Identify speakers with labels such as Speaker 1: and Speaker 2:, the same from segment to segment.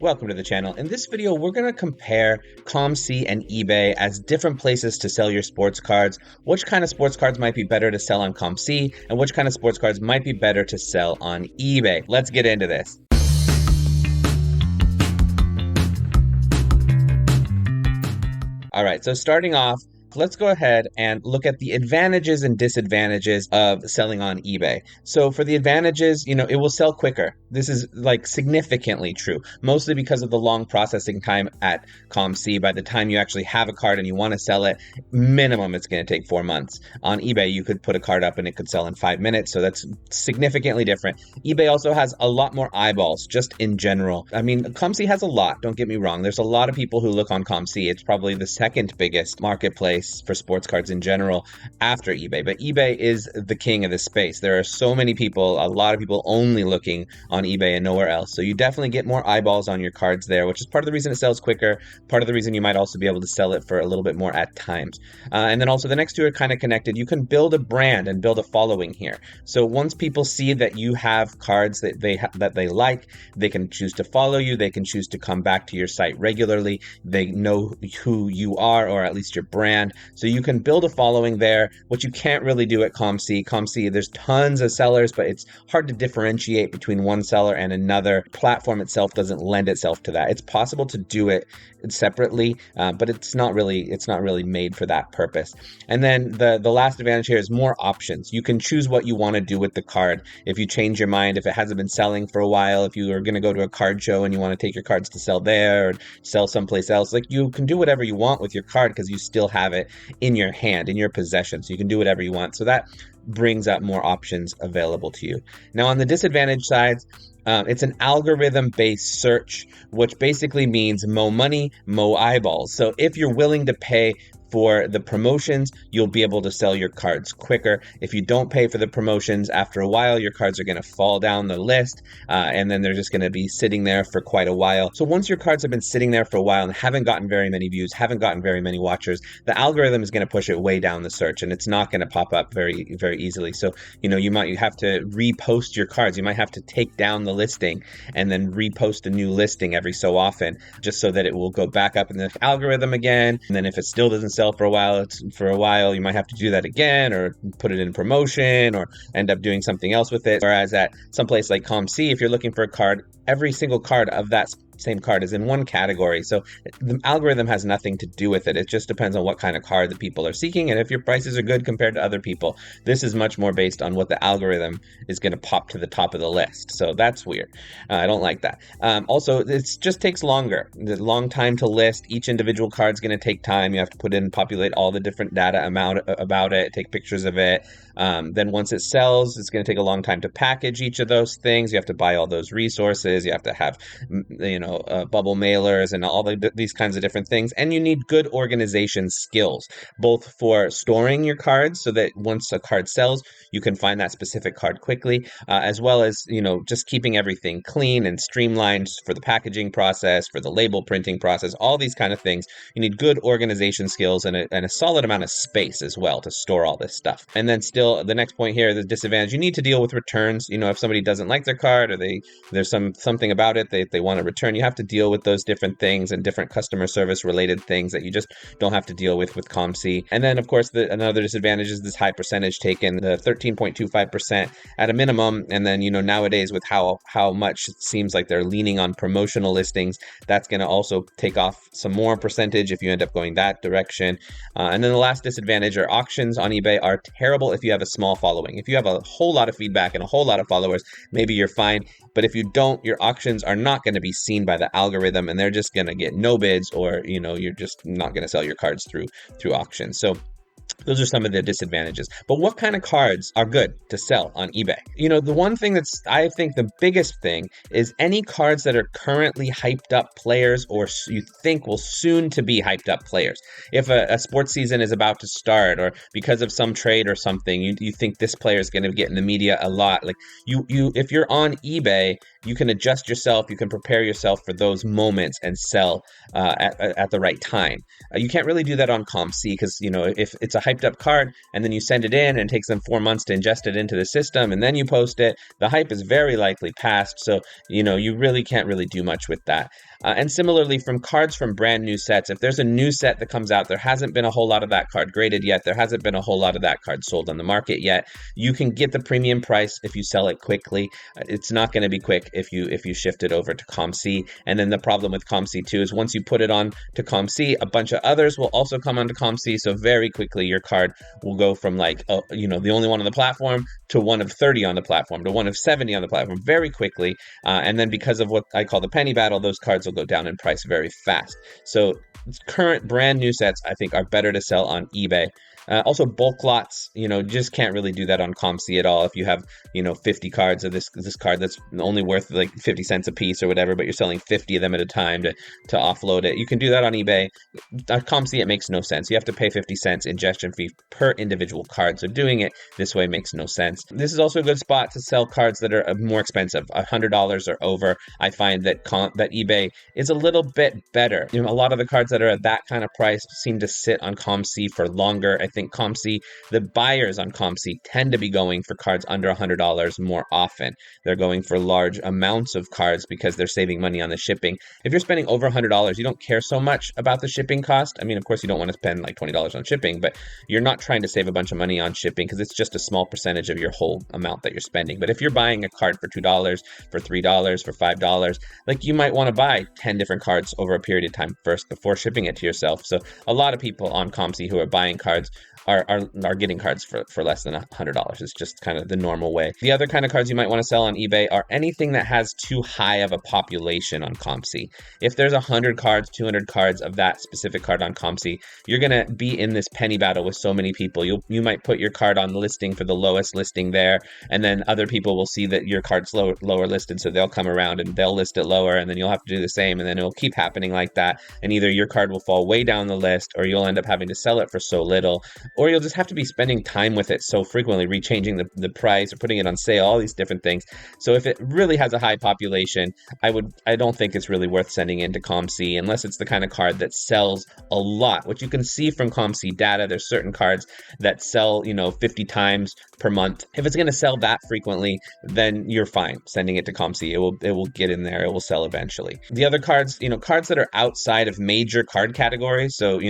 Speaker 1: Welcome to the channel. In this video, we're going to compare COMC and eBay as different places to sell your sports cards, which kind of sports cards might be better to sell on COMC, and which kind of sports cards might be better to sell on eBay. Let's get into this. All right, so starting off, let's go ahead and look at the advantages and disadvantages of selling on eBay. So for the advantages, it will sell quicker. This is significantly true, mostly because of the long processing time at COMC. By the time you actually have a card and you want to sell it, minimum it's going to take 4 months. On eBay, you could put a card up and it could sell in 5 minutes. So that's significantly different. eBay also has a lot more eyeballs just in general. I mean, COMC has a lot, don't get me wrong. There's a lot of people who look on COMC. It's probably the second biggest marketplace for sports cards in general after eBay, but eBay is the king of this space. There are so many people, a lot of people only looking on eBay and nowhere else. So you definitely get more eyeballs on your cards there, which is part of the reason it sells quicker. Part of the reason you might also be able to sell it for a little bit more at times. And then also the next two are kind of connected. You can build a brand and build a following here. So once people see that you have cards that they like, they can choose to follow you. They can choose to come back to your site regularly. They know who you are, or at least your brand. So you can build a following there, which you can't really do at COMC. COMC, there's tons of sellers, but it's hard to differentiate between one seller and another. Platform itself doesn't lend itself to that. It's possible to do it separately, but it's not really made for that purpose. And then the last advantage here is more options. You can choose what you want to do with the card. If you change your mind, if it hasn't been selling for a while, if you are going to go to a card show and you want to take your cards to sell there or sell someplace else, you can do whatever you want with your card because you still have it in your hand, in your possession. So you can do whatever you want. So that brings up more options available to you. Now on the disadvantage side, it's an algorithm-based search, which basically means mo money, mo eyeballs. So if you're willing to pay for the promotions, you'll be able to sell your cards quicker. If you don't pay for the promotions, after a while, your cards are going to fall down the list, and then they're just going to be sitting there for quite a while. So once your cards have been sitting there for a while and haven't gotten very many views, haven't gotten very many watchers, the algorithm is going to push it way down the search, and it's not going to pop up very, very easily. So, you might have to repost your cards. You might have to take down the listing and then repost a new listing every so often, just so that it will go back up in the algorithm again. And then if it still doesn't sell for a while, you might have to do that again, or put it in promotion, or end up doing something else with it. Whereas at someplace like COMC, if you're looking for a card, every single card of that same card is in one category. So the algorithm has nothing to do with it. It just depends on what kind of card that people are seeking. And if your prices are good compared to other people, this is much more based on what the algorithm is going to pop to the top of the list. So that's weird. I don't like that. Also, it just takes longer. The long time to list. Each individual card is going to take time. You have to populate all the different data about it, take pictures of it. Then once it sells, it's going to take a long time to package each of those things. You have to buy all those resources. You have to have, bubble mailers and all these kinds of different things. And you need good organization skills, both for storing your cards so that once a card sells, you can find that specific card quickly, as well as, just keeping everything clean and streamlined for the packaging process, for the label printing process, all these kind of things. You need good organization skills and a solid amount of space as well to store all this stuff. And then still, the next point here, the disadvantage, you need to deal with returns. If somebody doesn't like their card, or there's something about it they want to return, you have to deal with those different things and different customer service related things that you just don't have to deal with COMC. And then, of course, another disadvantage is this high percentage taken, the 13.25% at a minimum. And then, nowadays with how much it seems like they're leaning on promotional listings, that's going to also take off some more percentage if you end up going that direction. And then the last disadvantage are auctions on eBay are terrible if you have a small following. If you have a whole lot of feedback and a whole lot of followers, maybe you're fine. But if you don't, your auctions are not going to be seen by the algorithm, and they're just going to get no bids, or you're just not going to sell your cards through auctions. So those are some of the disadvantages. But what kind of cards are good to sell on eBay? The one thing I think the biggest thing is any cards that are currently hyped up players, or you think will soon to be hyped up players. If a sports season is about to start, or because of some trade or something, you think this player is going to get in the media a lot. If you're on eBay you can adjust yourself, you can prepare yourself for those moments and sell at the right time. You can't really do that on COMC because, if it's a hyped up card and then you send it in and it takes them 4 months to ingest it into the system and then you post it, the hype is very likely past. So, you really can't really do much with that. And similarly, from cards from brand new sets, if there's a new set that comes out, there hasn't been a whole lot of that card graded yet, there hasn't been a whole lot of that card sold on the market yet, you can get the premium price if you sell it quickly. It's not going to be quick if you shift it over to COMC. And then the problem with COMC too is once you put it on to COMC, a bunch of others will also come onto COMC. So very quickly, your card will go from the only one on the platform to one of 30 on the platform to one of 70 on the platform very quickly. And then because of what I call the penny battle, those cards will go down in price very fast. So current brand new sets, I think, are better to sell on eBay. Also, bulk lots, just can't really do that on COMC at all. If you have, 50 cards of this card that's only worth like 50 cents a piece or whatever, but you're selling 50 of them at a time to offload it, you can do that on eBay. On COMC, it makes no sense. You have to pay 50 cents ingestion fee per individual card. So doing it this way makes no sense. This is also a good spot to sell cards that are more expensive, $100 or over. I find that eBay is a little bit better. A lot of the cards that are at that kind of price seem to sit on COMC for longer. I think COMC, the buyers on COMC tend to be going for cards under $100 more often. They're going for large amounts of cards because they're saving money on the shipping. If you're spending over $100, you don't care so much about the shipping cost. I mean, of course, you don't want to spend like $20 on shipping, but you're not trying to save a bunch of money on shipping because it's just a small percentage of your whole amount that you're spending. But if you're buying a card for $2, for $3, for $5, like you might want to buy 10 different cards over a period of time first before shipping it to yourself. So a lot of people on COMC who are buying cards are getting cards for less than $100. It's just kind of the normal way. The other kind of cards you might want to sell on eBay are anything that has too high of a population on COMC. If there's 100 cards, 200 cards of that specific card on COMC, you're going to be in this penny battle with so many people. You might put your card on the listing for the lowest listing there, and then other people will see that your card's lower listed, so they'll come around and they'll list it lower, and then you'll have to do the same, and then it'll keep happening like that. And either your card will fall way down the list, or you'll end up having to sell it for so little, or you'll just have to be spending time with it so frequently, rechanging the price or putting it on sale, all these different things. So if it really has a high population, I don't think it's really worth sending into COMC unless it's the kind of card that sells a lot. What you can see from COMC data, there's certain cards that sell, 50 times per month. If it's going to sell that frequently, then you're fine sending it to COMC. It will get in there. It will sell eventually. The other cards, cards that are outside of major card categories, so,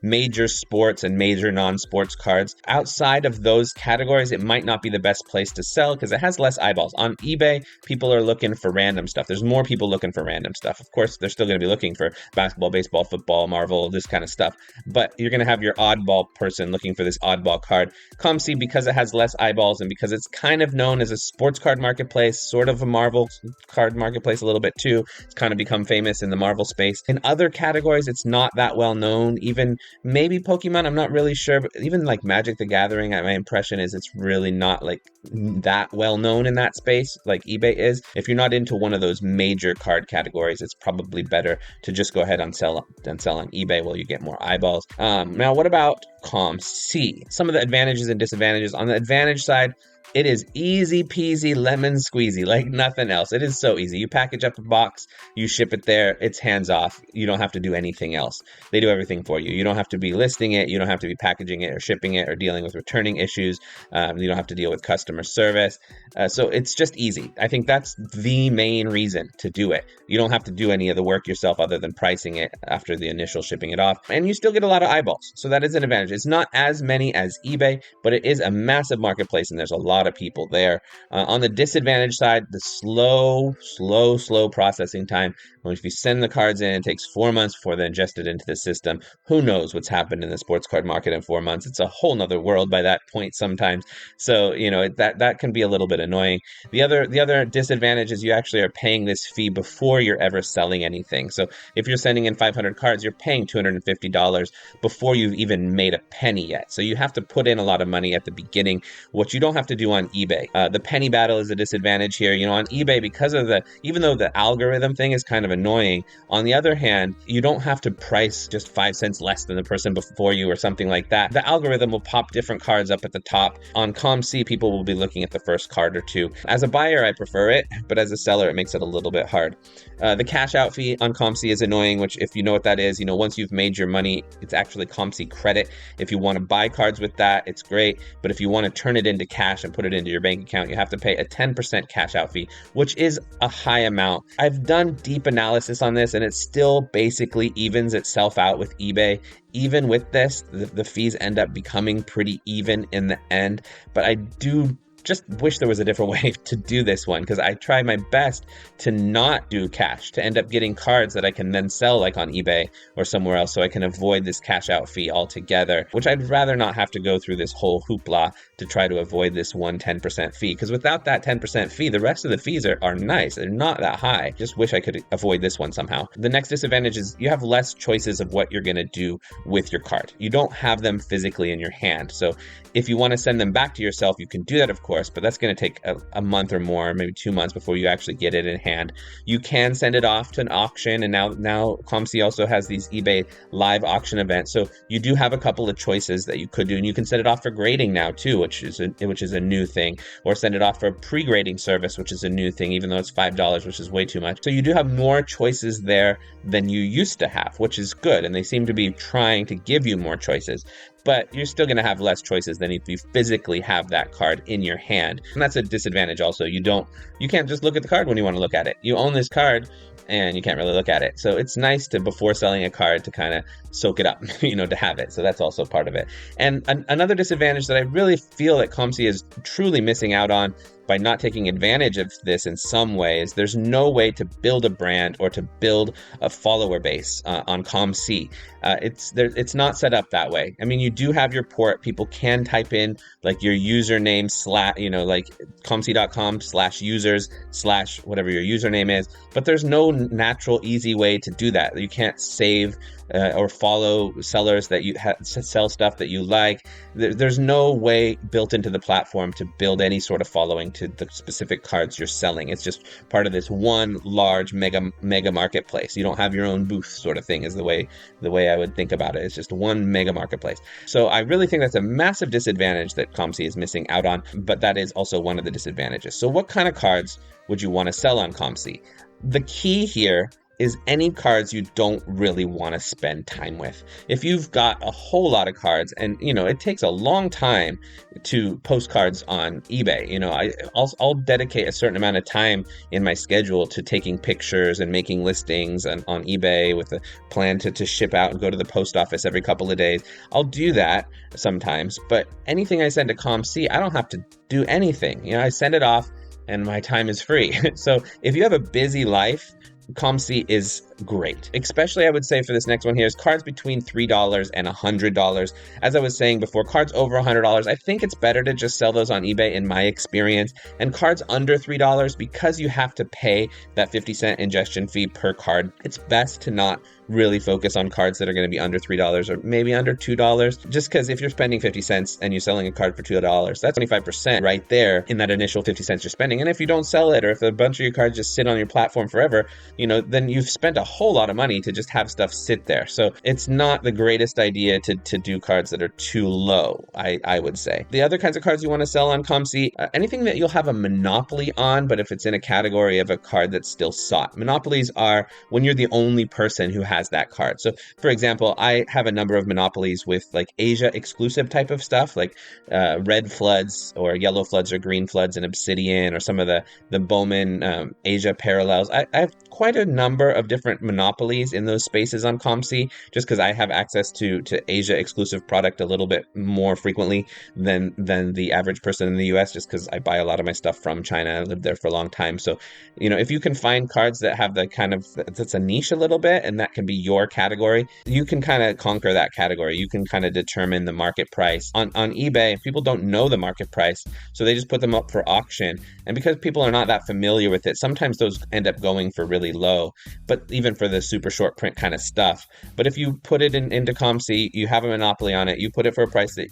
Speaker 1: major sports and major non-sports cards, outside of those categories, it might not be the best place to sell because it has less eyeballs. On eBay, people are looking for random stuff. There's more people looking for random stuff. Of course, they're still going to be looking for basketball, baseball, football, Marvel, this kind of stuff. But you're going to have your oddball person looking for this oddball card. COMC, because it has less eyeballs and because it's kind of known as a sports card marketplace, sort of a Marvel card marketplace a little bit too. It's kind of become famous in the Marvel space. In other categories, it's not that well known. Even maybe Pokemon, I'm not really sure, but even like Magic the Gathering, my impression is it's really not like that well known in that space like eBay is. If you're not into one of those major card categories, it's probably better to just go ahead and sell on eBay while you get more eyeballs. Now, what about COMC? Some of the advantages and disadvantages. On the advantage side, it is easy peasy lemon squeezy, like nothing else. It is so easy. You package up a box, you ship it there, it's hands off. You don't have to do anything else. They do everything for you. You don't have to be listing it. You don't have to be packaging it or shipping it or dealing with returning issues. You don't have to deal with customer service. So it's just easy. I think that's the main reason to do it. You don't have to do any of the work yourself other than pricing it after the initial shipping it off. And you still get a lot of eyeballs. So that is an advantage. It's not as many as eBay, but it is a massive marketplace and there's a lot of people there. On the disadvantage side, the slow processing time. If you send the cards in, it takes 4 months before they're ingested into the system. Who knows what's happened in the sports card market in 4 months? It's a whole nother world by that point sometimes. So, that can be a little bit annoying. The other disadvantage is you actually are paying this fee before you're ever selling anything. So if you're sending in 500 cards, you're paying $250 before you've even made a penny yet. So you have to put in a lot of money at the beginning. What you don't have to do do on eBay. The penny battle is a disadvantage here. On eBay, because of even though the algorithm thing is kind of annoying, on the other hand, you don't have to price just 5 cents less than the person before you or something like that. The algorithm will pop different cards up at the top. On COMC, people will be looking at the first card or two. As a buyer, I prefer it, but as a seller, it makes it a little bit hard. The cash out fee on COMC is annoying, which if you know what that is, once you've made your money, it's actually COMC credit. If you want to buy cards with that, it's great. But if you want to turn it into cash and put it into your bank account, you have to pay a 10% cash out fee, which is a high amount. I've done deep analysis on this and it still basically evens itself out with eBay. Even with this, the fees end up becoming pretty even in the end. But I do just wish there was a different way to do this one, because I try my best to not do cash, to end up getting cards that I can then sell like on eBay or somewhere else, so I can avoid this cash out fee altogether, which I'd rather not have to go through this whole hoopla to try to avoid this 10% fee, because without that 10% fee, the rest of the fees are nice. They're not that high. Just wish I could avoid this one somehow. The next disadvantage is you have less choices of what you're going to do with your card. You don't have them physically in your hand. So if you want to send them back to yourself, you can do that, of course, but that's going to take a month or more, maybe 2 months before you actually get it in hand. You can send it off to an auction, and now COMC also has these eBay live auction events. So you do have a couple of choices that you could do, and you can send it off for grading now too, which is a new thing, or send it off for a pre-grading service, which is a new thing, even though it's $5, which is way too much. So you do have more choices there than you used to have, which is good, and they seem to be trying to give you more choices. But you're still going to have less choices than if you physically have that card in your hand. And that's a disadvantage also. You can't just look at the card when you want to look at it. You own this card and you can't really look at it. So it's nice to, before selling a card, to kind of soak it up, to have it. So that's also part of it. And another disadvantage that I really feel that COMC is truly missing out on by not taking advantage of this in some ways, there's no way to build a brand or to build a follower base on COMC. It's not set up that way. I mean, you do have your port. People can type in like your username like comc.com/users/ whatever your username is, but there's no natural, easy way to do that. You can't save or follow sellers that you sell stuff that you like. There's no way built into the platform to build any sort of following to the specific cards you're selling. It's just part of this one large mega marketplace. You don't have your own booth, sort of thing, is the way I would think about it. It's just one mega marketplace. So I really think that's a massive disadvantage that COMC is missing out on, but that is also one of the disadvantages. So what kind of cards would you want to sell on COMC? The key here is any cards you don't really want to spend time with. If you've got a whole lot of cards, and it takes a long time to post cards on eBay. I'll dedicate a certain amount of time in my schedule to taking pictures and making listings on eBay with a plan to ship out and go to the post office every couple of days. I'll do that sometimes, but anything I send to COMC, I don't have to do anything. I send it off and my time is free. So if you have a busy life, COMC is great. Especially, I would say, for this next one here, is cards between $3 and $100. As I was saying before, cards over $100, I think it's better to just sell those on eBay in my experience. And cards under $3, because you have to pay that 50-cent ingestion fee per card, it's best to not really focus on cards that are going to be under $3 or maybe under $2, just because if you're spending 50 cents and you're selling a card for $2, that's 25% right there in that initial 50 cents you're spending. And if you don't sell it, or if a bunch of your cards just sit on your platform forever, then you've spent a whole lot of money to just have stuff sit there. So it's not the greatest idea to do cards that are too low, I would say. The other kinds of cards you want to sell on COMC, anything that you'll have a monopoly on, but if it's in a category of a card that's still sought. Monopolies are when you're the only person who has that card. So for example, I have a number of monopolies with like Asia exclusive type of stuff, like red floods or yellow floods or green floods and obsidian, or some of the Bowman Asia parallels. I have quite a number of different monopolies in those spaces on COMC, just because I have access to Asia exclusive product a little bit more frequently than the average person in the US, just because I buy a lot of my stuff from China. I lived there for a long time. So, if you can find cards that have the kind of, that's a niche a little bit, and that can be your category, you can kind of conquer that category. You can kind of determine the market price. On eBay, people don't know the market price, so they just put them up for auction. And because people are not that familiar with it, sometimes those end up going for really low, but even for the super short print kind of stuff. But if you put it into COMC, you have a monopoly on it, you put it for a price that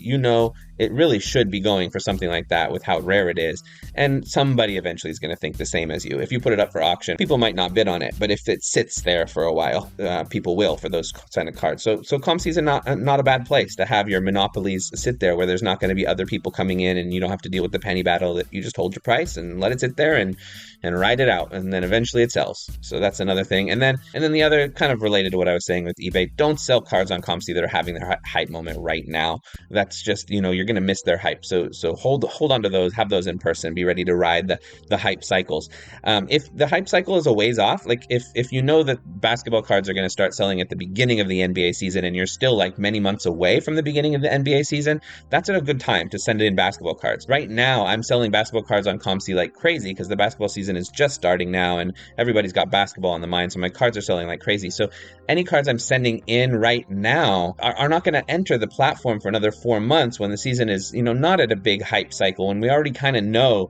Speaker 1: it really should be going for something like that with how rare it is. And somebody eventually is going to think the same as you. If you put it up for auction, people might not bid on it, but if it sits there for a while, people will for those kind of cards. So COMC is not a bad place to have your monopolies sit there, where there's not going to be other people coming in, and you don't have to deal with the penny battle. That you just hold your price and let it sit there and ride it out, and then eventually it sells. So that's another thing. And then the other, kind of related to what I was saying with eBay, don't sell cards on COMC that are having their hype moment right now. That's just, you're going to miss their hype. So hold on to those, have those in person, be ready to ride the hype cycles. If the hype cycle is a ways off, like if you know that basketball cards are going to start selling at the beginning of the NBA season, and you're still like many months away from the beginning of the NBA season, that's a good time to send in basketball cards. Right now, I'm selling basketball cards on COMC like crazy because the basketball season is just starting now, and everybody's got basketball on the mind, so my cards are selling like crazy. So any cards I'm sending in right now are not going to enter the platform for another 4 months, when the season is, not at a big hype cycle, and we already kind of know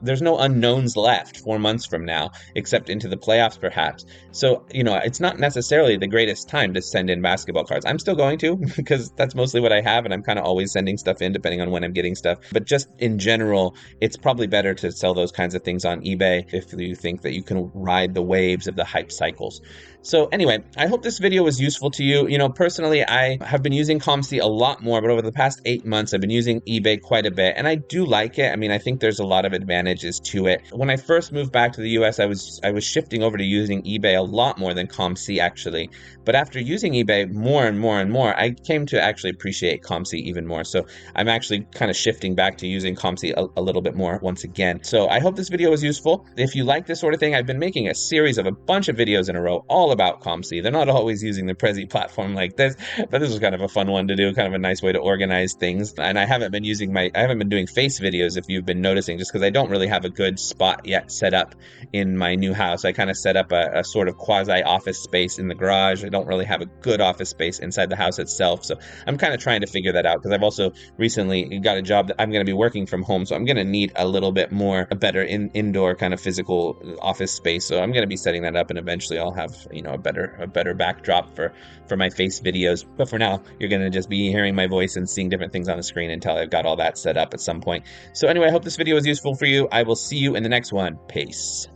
Speaker 1: there's no unknowns left 4 months from now, except into the playoffs perhaps. So, it's not necessarily the greatest time to send in basketball cards. I'm still going to, because that's mostly what I have, and I'm kind of always sending stuff in depending on when I'm getting stuff. But just in general, it's probably better to sell those kinds of things on eBay if you think that you can ride the waves of the hype cycles. So anyway, I hope this video was useful to you. Personally, I have been using COMC a lot more, but over the past 8 months, I've been using eBay quite a bit, and I do like it. I mean, I think there's a lot of advantages to it. When I first moved back to the US, I was shifting over to using eBay a lot more than COMC, actually. But after using eBay more and more and more, I came to actually appreciate COMC even more. So I'm actually kind of shifting back to using COMC a little bit more once again. So I hope this video was useful. If you like this sort of thing, I've been making a series of a bunch of videos in a row all about COMC. They're not always using the Prezi platform like this, but this was kind of a fun one to do, kind of a nice way to organize things. And I haven't been doing face videos, if you've been noticing, just because I don't really have a good spot yet set up in my new house. I kind of set up a sort of quasi office space in the garage. I don't really have a good office space inside the house itself. So I'm kind of trying to figure that out, because I've also recently got a job that I'm going to be working from home. So I'm going to need a little bit more, a better indoor kind of physical office space. So I'm going to be setting that up, and eventually I'll have, a better backdrop for my face videos. But for now, you're going to just be hearing my voice and seeing different things on the screen until I've got all that set up at some point. So anyway, I hope this video was useful for you. I will see you in the next one. Peace.